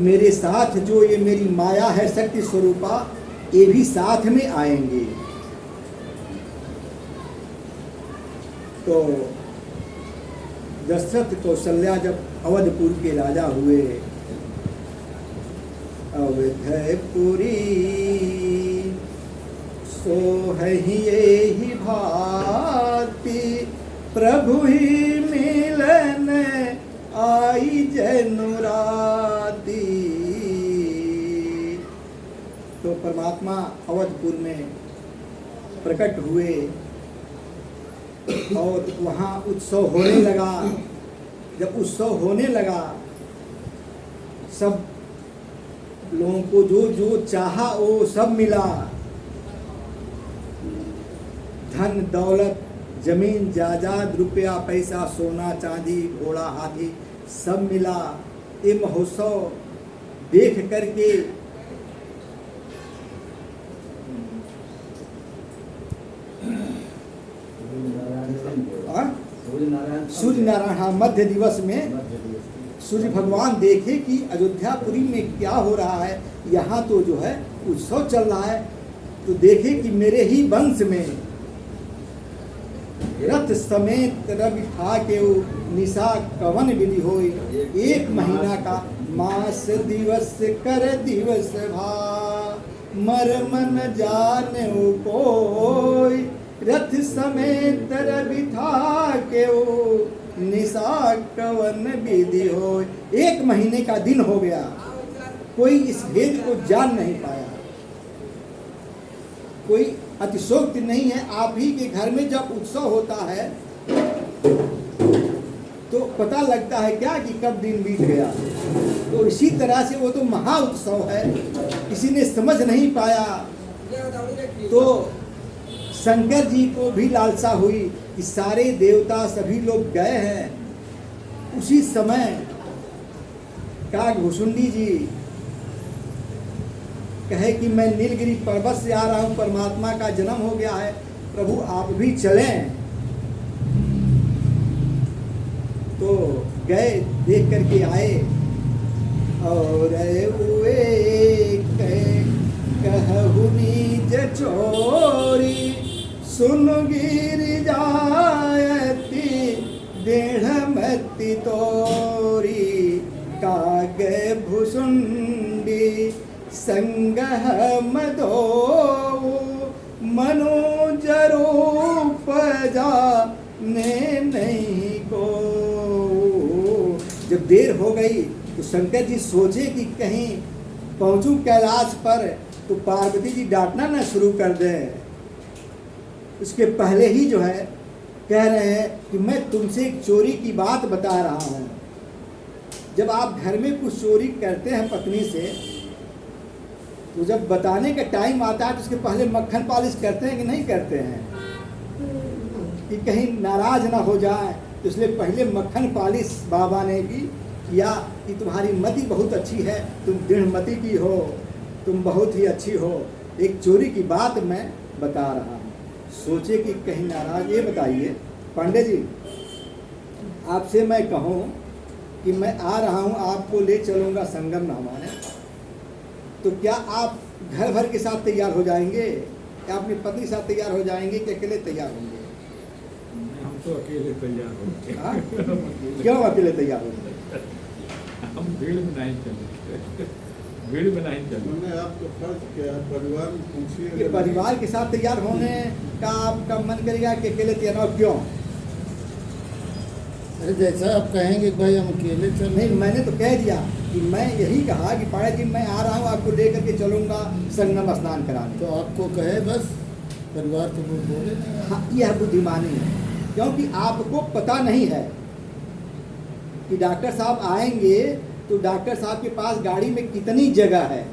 मेरे साथ जो ये मेरी माया है शक्ति स्वरूपा, ये भी साथ में आएंगे। तो दशरथ कौशल्या जब अवधपुर के राजा हुए, अवधपुरी सो है ही भांति, प्रभु ही मिलन आई जनुराती। तो परमात्मा अवधपुर में प्रकट हुए और वहाँ उत्सव होने लगा। जब उत्सव होने लगा, सब लोगों को जो जो चाहा वो सब मिला। धन दौलत, जमीन जायदाद, रुपया पैसा, सोना चांदी, घोड़ा हाथी सब मिला। ये महोत्सव देख करके सूर्य नारायण, हाँ, मध्य दिवस में सूर्य भगवान देखे कि अयोध्यापुरी में क्या हो रहा है, यहाँ तो जो है उत्सव चल रहा है। तो देखे कि मेरे ही वंश में रथ समेत रवि खा के निशा कवन विधि होई, 1 महीना का मास दिवस कर दिवस भा, मर मन जाने कोई, रथ समेत रवि था के निशा कवन विधि होई। 1 महीने का दिन हो गया, कोई इस भेद को जान नहीं पाया। कोई अतिशोक्ति नहीं है। आप ही के घर में जब उत्सव होता है तो पता लगता है क्या कि कब दिन बीत गया। तो इसी तरह से वो तो महा उत्सव है, किसी ने समझ नहीं पाया। तो शंकर जी को भी लालसा हुई कि सारे देवता सभी लोग गए हैं। उसी समय काकभूषुंडी जी कहे कि मैं नीलगिरी पर्वत से आ रहा हूँ, परमात्मा का जन्म हो गया है, प्रभु आप भी चलें। तो गए, देख करके आए और कहु नीज चोरी, सुन गिर जायती देहमति तोरी, कागे भुसुंडी संगह मदो मनोजरो पजा ने नहीं को। जब देर हो गई तो शंकर जी सोचे कि कहीं पहुंचूं कैलाश पर तो पार्वती जी डांटना न शुरू कर दें। उसके पहले ही जो है कह रहे हैं कि मैं तुमसे एक चोरी की बात बता रहा हूं। जब आप घर में कुछ चोरी करते हैं पत्नी से, तो जब बताने का टाइम आता है तो उसके पहले मक्खन पॉलिश करते हैं कि नहीं करते हैं, कि कहीं नाराज ना हो जाए। तो इसलिए पहले मक्खन पॉलिश बाबा ने भी किया कि तुम्हारी मति बहुत अच्छी है, तुम दृढ़मति की हो, तुम बहुत ही अच्छी हो। एक चोरी की बात मैं बता रहा हूँ, सोचे कि कहीं नाराज। ये बताइए पांडे जी, आपसे मैं कहूँ कि मैं आ रहा हूँ, आपको ले चलूँगा संगम नहवाने, तो क्या आप घर भर के साथ तैयार हो जाएंगे, या अपनी पत्नी के साथ तैयार हो जाएंगे, कि अकेले तैयार होंगे? हम तो अकेले तैयार होंगे। क्यों अकेले तैयार होंगे? हम भीड़ में नहीं चलेंगे, भीड़ में नहीं चलेंगे। आपको फर्ज क्या है, परिवार में पूछिए। परिवार के साथ तैयार होने का आपका मन करेगा कि अकेले तैयार हो? क्यों? अरे जैसा आप कहेंगे भाई हम अकेले चल। नहीं, मैंने तो कह दिया कि मैं यही कहा कि पाड़ा जी मैं आ रहा हूँ, आपको लेकर के चलूँगा संगम स्नान कराने। तो आपको कहे बस, परिवार तो वो बोले नहीं। हाँ, यह बुद्धिमानी है, क्योंकि आपको पता नहीं है कि डॉक्टर साहब आएंगे तो डॉक्टर साहब के पास गाड़ी में कितनी जगह है।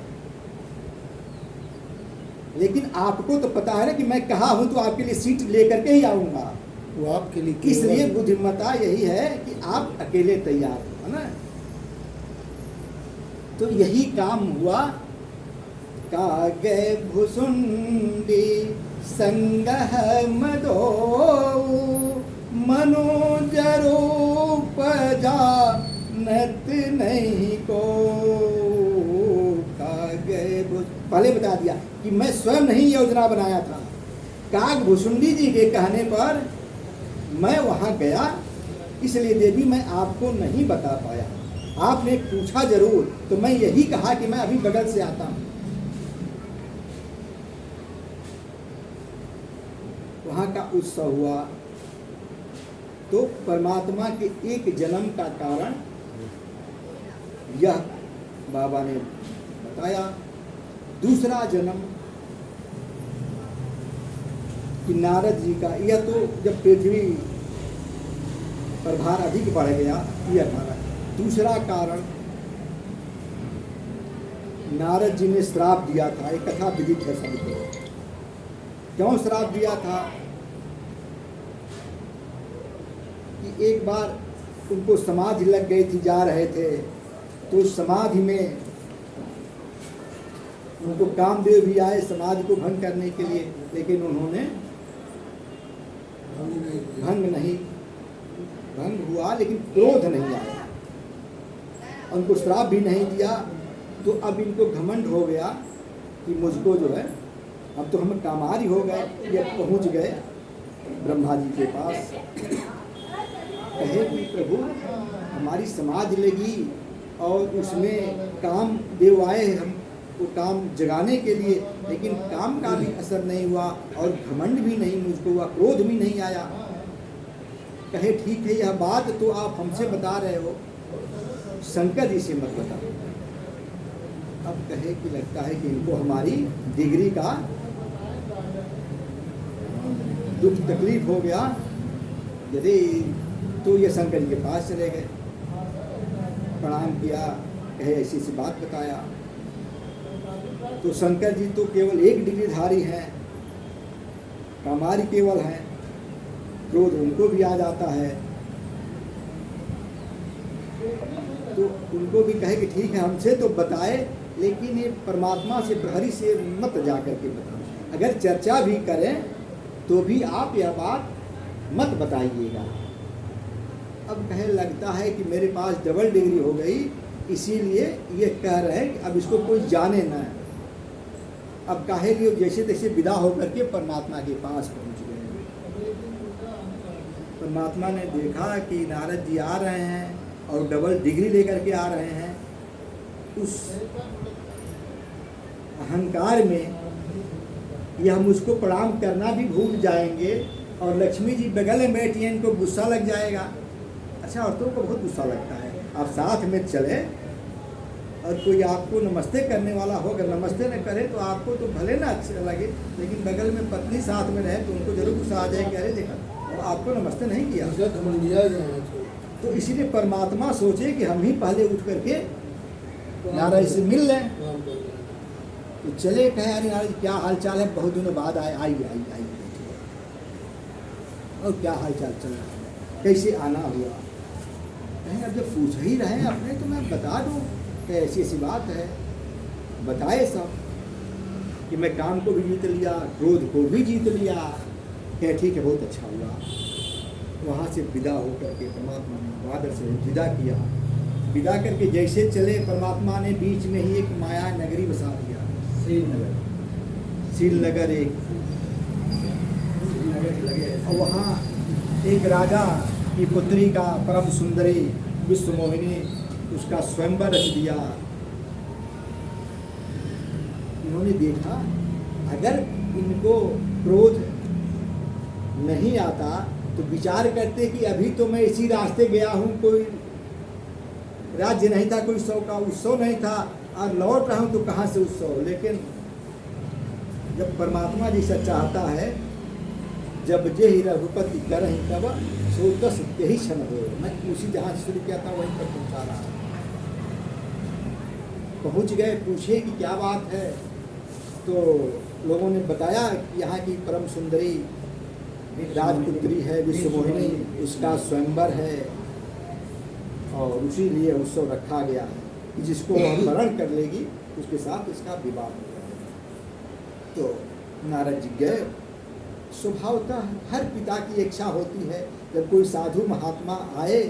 लेकिन आपको तो पता है ना कि मैं कहा हूँ तो आपके लिए सीट लेकर के ही आऊँगा। वो आपके लिए, इसलिए बुद्धिमत्ता यही है कि आप अकेले तैयार हो, है ना। तो यही काम हुआ। कागे भुसुंडी संगह मदो मनोजरो पजा नत नहीं को। पहले बता दिया कि मैं स्वयं नहीं योजना बनाया था, काकभूषुंडी जी के कहने पर मैं वहाँ गया, इसलिए देवी मैं आपको नहीं बता पाया। आपने पूछा जरूर तो मैं यही कहा कि मैं अभी बगल से आता हूँ। वहाँ का उत्सव हुआ तो परमात्मा के एक जन्म का कारण यह बाबा ने बताया। दूसरा जन्म कि नारद जी का, यह तो जब पृथ्वी पर भार अधिक बढ़ गया यह कारण। दूसरा कारण नारद जी ने श्राप दिया था, एक कथा विदित है सबको। क्यों श्राप दिया था कि एक बार उनको समाधि लग गई थी, जा रहे थे तो समाधि में उनको कामदेव भी आए समाधि को भंग करने के लिए, लेकिन उन्होंने भंग हुआ लेकिन क्रोध नहीं आया, उनको श्राप भी नहीं दिया। तो अब इनको घमंड हो गया कि मुझको जो है अब तो हम कामारी हो गए। ये पहुंच गए ब्रह्मा जी के पास, कहे कि प्रभु हमारी समाधि लगी और उसमें काम देव आए हमको काम जगाने के लिए, लेकिन काम का भी असर नहीं हुआ और घमंड भी नहीं मुझको हुआ, क्रोध भी नहीं आया। कहे ठीक है यह बात तो आप हमसे बता रहे हो, शंकर जी से मत बताओ। अब कहे कि लगता है कि इनको हमारी डिग्री का दुख तकलीफ हो गया, यदि तो ये शंकर जी के पास चले गए, प्रणाम किया, कहे ऐसी सी बात बताया। तो शंकर जी तो केवल एक डिग्रीधारी हैं, कामारी केवल हैं, क्रोध उनको भी आ जाता है। तो उनको भी कहे कि ठीक है हमसे तो बताए, लेकिन ये परमात्मा से प्रहरी से मत जा करके बताओ, अगर चर्चा भी करें तो भी आप यह बात मत बताइएगा। अब कहे लगता है कि मेरे पास डबल डिग्री हो गई, इसीलिए ये कह रहे हैं कि अब इसको कोई जाने ना। अब काहे लिए जैसे तैसे विदा होकर के परमात्मा के पास पहुंच गए। परमात्मा ने देखा कि नारद जी आ रहे हैं और डबल डिग्री लेकर के आ रहे हैं, उस अहंकार में यह मुझको प्रणाम करना भी भूल जाएंगे और लक्ष्मी जी बगल में बैठी हैं, इनको गुस्सा लग जाएगा। अच्छा, औरतों को बहुत गुस्सा लगता है। आप साथ में चले और कोई आपको नमस्ते करने वाला हो, अगर नमस्ते न करे तो आपको तो भले ना अच्छा लगे, लेकिन बगल में पत्नी साथ में रहे तो उनको जरूर गुस्सा आ जाए कि अरे देखा वो आपको नमस्ते नहीं किया। तो इसीलिए परमात्मा सोचे कि हम ही पहले उठ करके नारद से मिल लें। तो चले, कहे अरे नारद क्या हाल चाल है, बहुत दिनों बाद आए, आई और क्या हाल चाल चल रहा है, कैसे आना हुआ। कहें अब जब पूछ ही रहे हैं अपने तो मैं बता दूँ कि ऐसी ऐसी बात है। बताए सब कि मैं काम को भी जीत लिया, क्रोध को भी जीत लिया। कहे ठीक है बहुत अच्छा हुआ। वहाँ से विदा होकर के परमात्मा ने बादल से विदा किया। विदा करके जैसे चले, परमात्मा ने बीच में ही एक माया नगरी बसा दिया, श्रीनगर एक लगे। और वहाँ एक राजा की पुत्री का परम सुंदरी विश्वमोहिनी, उसका स्वयंवर रच दिया। इन्होंने देखा अगर इनको क्रोध नहीं आता तो विचार करते कि अभी तो मैं इसी रास्ते गया हूँ, कोई राज्य नहीं था, कोई उत्सव नहीं था, और लौट रहा हूँ तो कहाँ से उत्सव। लेकिन जब परमात्मा जी से चाहता है, जब जे ही रघुपति करहि तब सो दस यही क्षण हो। मैं उसी जहाँ से शुरू किया था वहीं पर पहुँचा रहा। पहुँच गए, पूछे कि क्या बात है, तो लोगों ने बताया कि यहाँ की परम सुंदरी राजपुत्री है विश्वमोहिनी, उसका स्वयंवर है और उसी लिए उत्सव रखा गया है कि जिसको वह वरण कर लेगी उसके साथ इसका विवाह होगा। तो नारद जी गए। स्वभावतः हर पिता की इच्छा होती है जब कोई साधु महात्मा आए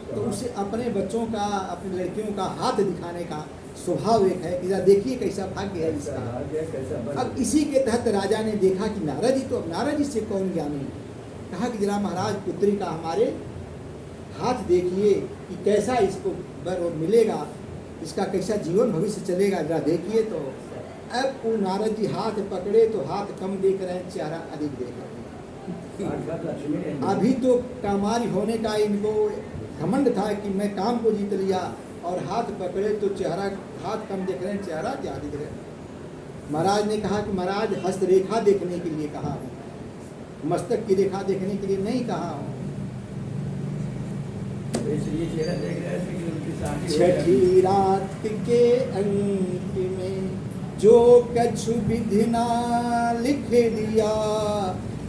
तो उसे अपने बच्चों का, अपनी लड़कियों का हाथ दिखाने का स्वभाव एक है कि जरा देखिए कैसा भाग्य है इसका। अब इसी के तहत राजा ने देखा कि नारद जी तो, अब नारद जी से कौन ज्ञानी, कहा कि जरा महाराज पुत्री का हमारे हाथ देखिए कि कैसा इसको वर और मिलेगा, इसका कैसा जीवन भविष्य चलेगा, जरा देखिए। तो अब वो नारद जी हाथ पकड़े तो हाथ कम देख रहे हैं, चेहरा अधिक देख रहे हैं। अभी तो कामारी होने का इनको घमंड था कि मैं काम को जीत लिया, और हाथ पकड़े तो चेहरा, हाथ कम देख रहे हैं, चेहरा ज़्यादा दिख रहे हैं। महाराज ने कहा कि महाराज हस्तरेखा देखने के लिए कहा हूँ, मस्तक की रेखा देखने के लिए नहीं कहा हूँ। छठी रात के अंक में जो कछु विधि ना लिख दिया,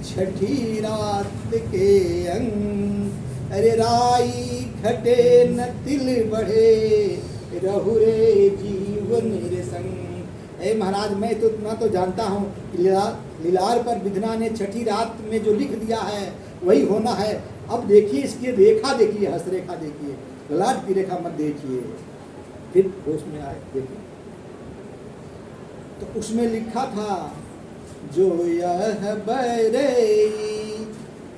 छठी रात के अंक अरे राई खटे न तिल बढ़े, रहुरे जीवन रे संग। ए महाराज मैं तो इतना तो जानता हूँ कि लीलार पर विधना ने छठी रात में जो लिख दिया है वही होना है। अब देखिए इसकी रेखा देखिए, हस्तरेखा देखिए, ललाट की रेखा मत देखिए। फिर होश में आए देखिए तो उसमें लिखा था जो यह बैरई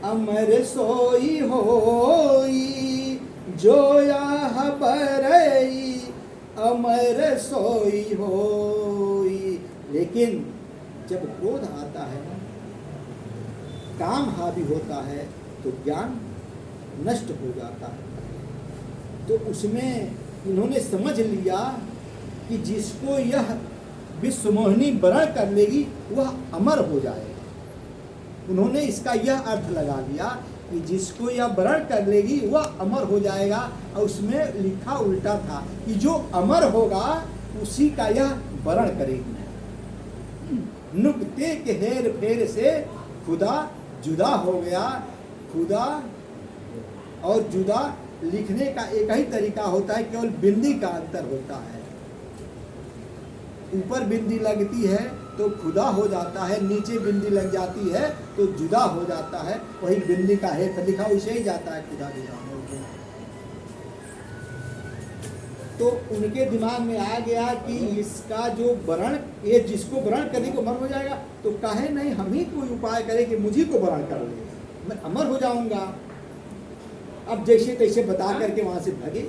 अमर सोई होई, जो यह बैरई अमर सोई होई। लेकिन जब क्रोध आता है, काम हावी होता है, तो ज्ञान नष्ट हो जाता है। तो उसमें इन्होंने समझ लिया कि जिसको यह विश्वमोहिनी वरण कर लेगी वह अमर हो जाएगा। उन्होंने इसका यह अर्थ लगा लिया कि जिसको यह वरण कर लेगी वह अमर हो जाएगा, और उसमें लिखा उल्टा था कि जो अमर होगा उसी का यह वरण करेगी। नुक्ते के हेर फेर से खुदा जुदा हो गया। खुदा और जुदा लिखने का एक ही तरीका होता है, केवल बिंदी का अंतर होता है। ऊपर बिंदी लगती है तो खुदा हो जाता है, नीचे बिंदी लग जाती है तो जुदा हो जाता है। वही बिंदी का है लिखा उसे ही जाता है खुदा जुदा। तो उनके दिमाग में आ गया कि इसका जो वरण, ये जिसको वरण करने को अमर हो जाएगा, तो कहे नहीं हम ही कोई उपाय करें कि मुझी को वरण कर ले, मैं अमर हो जाऊंगा। अब जैसे तैसे बता करके वहां से भगे।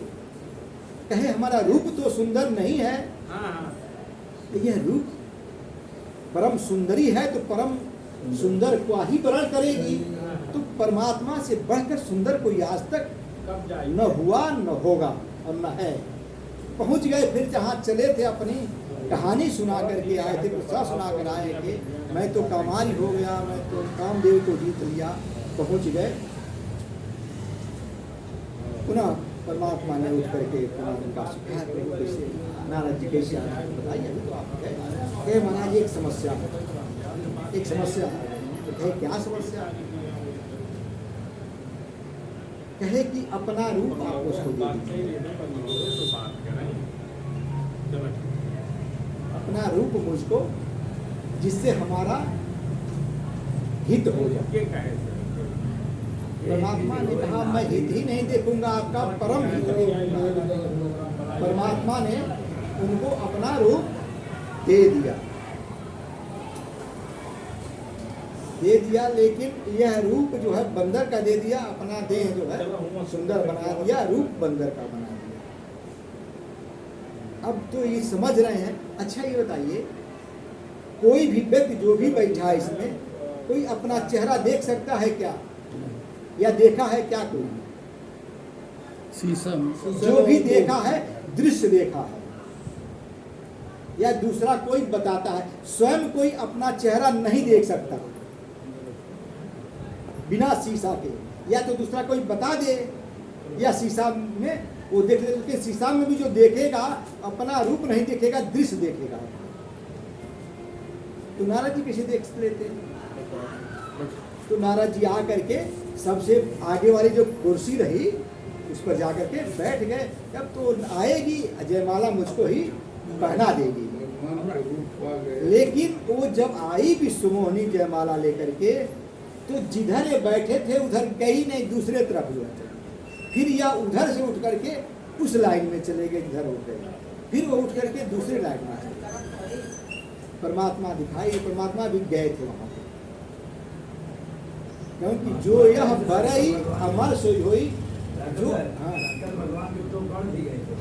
कहे हमारा रूप तो सुंदर नहीं है, यह रूप परम सुंदरी है तो परम सुंदर को ही वरण करेगी। तो परमात्मा से बढ़कर सुंदर कोई आज तक न हुआ न होगा और न है। पहुंच गए फिर जहाँ चले थे, अपनी कहानी सुना करके आए थे, किस्सा सुना कर आए थे, मैं तो कामारी हो गया, मैं तो कामदेव को जीत लिया। पहुंच गए, पुनः परमात्मा ने उठ करके पुनः उनका शिक्षा कैसे नारद जी कैसे बताइए। अभी तो आप कहे महाराज एक समस्या है, एक समस्या है। तो कहे क्या समस्या? कहे कि अपना रूप आप उसको दे दीजिए, अपना रूप मुझको, जिससे हमारा हित हो जाए। परमात्मा ने कहा मैं हित ही नहीं देखूंगा, आपका परम हित देखूंगा। परमात्मा ने उनको अपना रूप दे दिया, लेकिन यह रूप जो है बंदर का दे दिया, अपना देह जो है सुंदर बना दिया, रूप बंदर का बना दिया। अब तो ये समझ रहे हैं। अच्छा ये बताइए, कोई भी व्यक्ति जो भी बैठा है इसमें, कोई अपना चेहरा देख सकता है क्या, या देखा है क्या? कोई शीशा जो भी देखा है दृश्य देखा है, या दूसरा कोई बताता है। स्वयं कोई अपना चेहरा नहीं देख सकता बिना शीशा के, या तो दूसरा कोई बता दे, या शीशा में वो देख ले। उसके शीशा में भी जो देखेगा अपना रूप नहीं देखेगा, दृश्य देखेगा। तो नारद जी कैसे देख लेते? तो नारद जी आ करके सबसे आगे वाली जो कुर्सी रही उस पर जाकर के बैठ गए। अब तो आएगी जयमाला मुझको ही पहना देगी। लेकिन वो जब आई विश्वमोहिनी जयमाला लेकर के, तो जिधर ये बैठे थे उधर कहीं नहीं, दूसरे तरफ जो है, फिर या उधर से उठ करके उस लाइन में चले गए जिधर उठ गए। फिर वो उठ करके दूसरे लाइन में आए। परमात्मा दिखाई, परमात्मा भी गए थे वहां पे, क्योंकि जो यह बरई अमर सोई हुई जो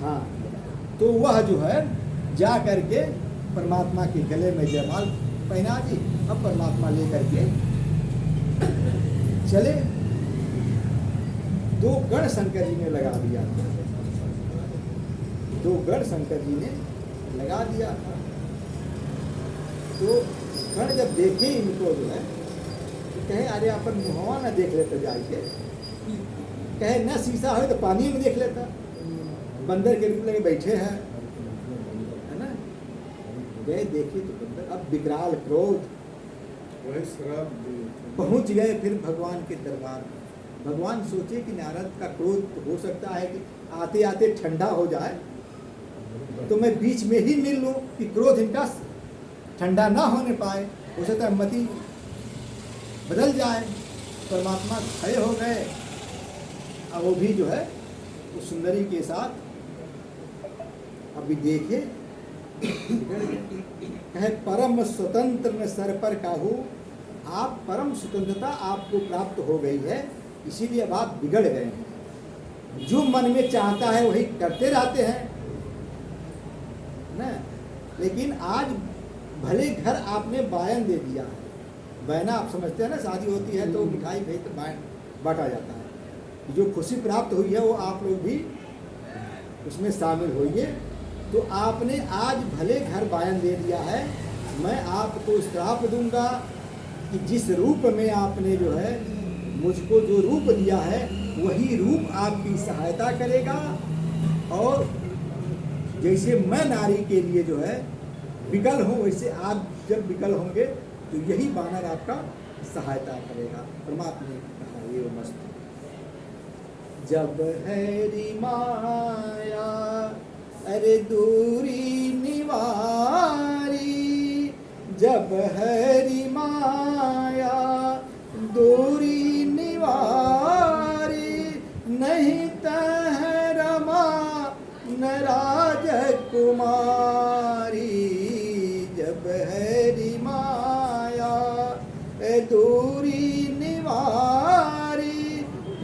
हाँ, तो वह जो है जा करके परमात्मा के गले में जयमाल पहना दी। अब परमात्मा लेकर के चले। 2 गण शंकर जी ने लगा दिया था, 2 गण शंकर जी ने लगा दिया था। तो गण जब देखे इनको जो है तो कहे अरे अपन मुहवा न देख लेते जाके, कहे न शीशा हो तो पानी में देख लेता, बंदर के रूप में बैठे हैं, है ना। गए देखे तो बंदर, अब विकराल क्रोध, वही शराब दिए थे। पहुंच गए फिर भगवान के दरबार में। भगवान सोचे कि नारद का क्रोध हो सकता है कि आते आते ठंडा हो जाए, तो मैं बीच में ही मिल लूं कि क्रोध इनका ठंडा ना होने पाए, हो सकता है मति बदल जाए। परमात्मा खड़े हो गए, अब वो भी जो है उस सुंदरी के साथ अभी देखे कहे परम स्वतंत्र न सर पर काहू, आप परम स्वतंत्रता आपको प्राप्त हो गई है, इसीलिए अब आप बिगड़ गए हैं। जो मन में चाहता है वही करते रहते हैं ना। लेकिन आज भले घर आपने बायन दे दिया है, बहना आप समझते हैं ना, शादी होती है तो मिठाई भेज तो बायन बांटा जाता है। जो खुशी प्राप्त हुई है वो आप लोग भी उसमें शामिल होइए। तो आपने आज भले घर बायन दे दिया है, मैं आपको श्राप दूंगा कि जिस रूप में आपने जो है मुझको जो रूप दिया है वही रूप आपकी सहायता करेगा, और जैसे मैं नारी के लिए जो है विकल हूँ, वैसे आप जब विकल होंगे तो यही बानर आपका सहायता करेगा। परमात्मा ने कहा ये मस्त। जब हैरी माया अरे दूरी निवारी, जब हैरी माया दूरी निवारी, नहीं तह रमा न राजकुमारी। जब हैरी माया दूरी निवारी,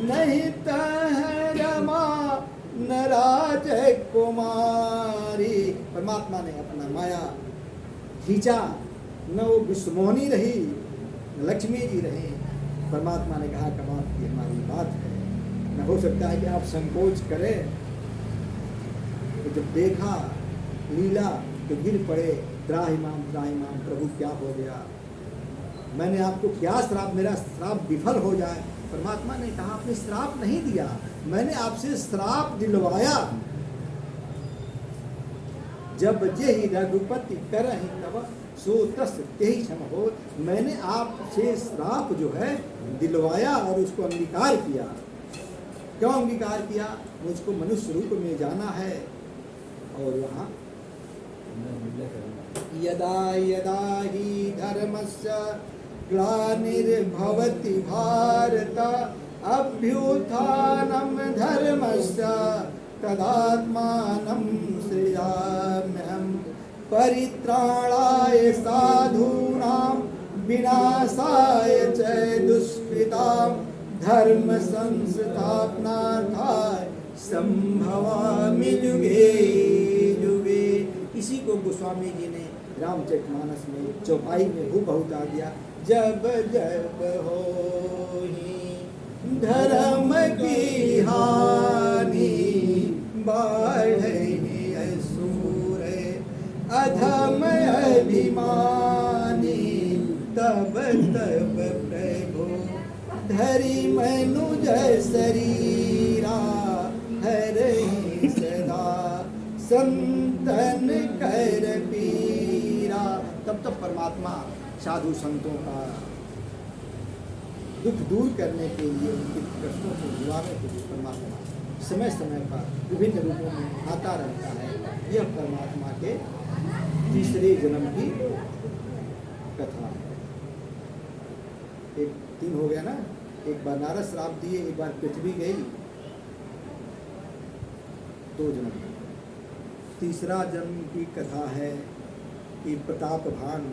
नहीं तह रमा न राजकुमारी। परमात्मा ने अपना माया खींचा, न वो विश्वमोहनी रही न लक्ष्मी जी रही। परमात्मा ने कहा कमाल की हमारी बात है, न हो सकता है कि आप संकोच करें। तो जब देखा लीला तो गिर पड़े, त्राहिमाम त्राहिमाम, प्रभु क्या हो गया, मैंने आपको क्या श्राप, मेरा श्राप विफल हो जाए। परमात्मा ने कहा आपने श्राप नहीं दिया, मैंने आपसे श्राप दिलवाया। जब जेहि रघुपति करहि तब सो तस तेहि क्षम हो, मैंने आपसे श्राप जो है दिलवाया और उसको अंगीकार किया। क्यों अंगीकार किया? मुझको मनुष्य रूप में जाना है। और वहाँ यदा यदा हि धर्मस्य ग्लानिर्भवति भारत, अभ्युत्थानं धर्मस्य तदात्मानं सृजाम्यहम्। परित्राणाय साधूनां विनाशाय च दुष्कृतां, धर्म संस्थापनार्थाय संभवामि युगे युगे। इसी को गोस्वामी जी ने रामचरितमानस में चौपाई में हूँ बहुता दिया। जब जब होहि धर्म की हानि, बढ़हि असुर अधम अभिमानी। तब तब प्रभु धरि मनुज शरीरा, हरहि सदा संतन कर पीरा। तब तब परमात्मा साधु संतों का दुख दूर करने के लिए, उनके कष्टों को निवारने के लिए परमात्मा समय समय पर विभिन्न रूपों में आता रहता है। यह परमात्मा के तीसरे जन्म की कथा है। 3 हो गया ना, एक बार नारद श्राप दिए, एक बार पृथ्वी गई, 2 जन्म। तीसरा जन्म की कथा है कि प्रताप भान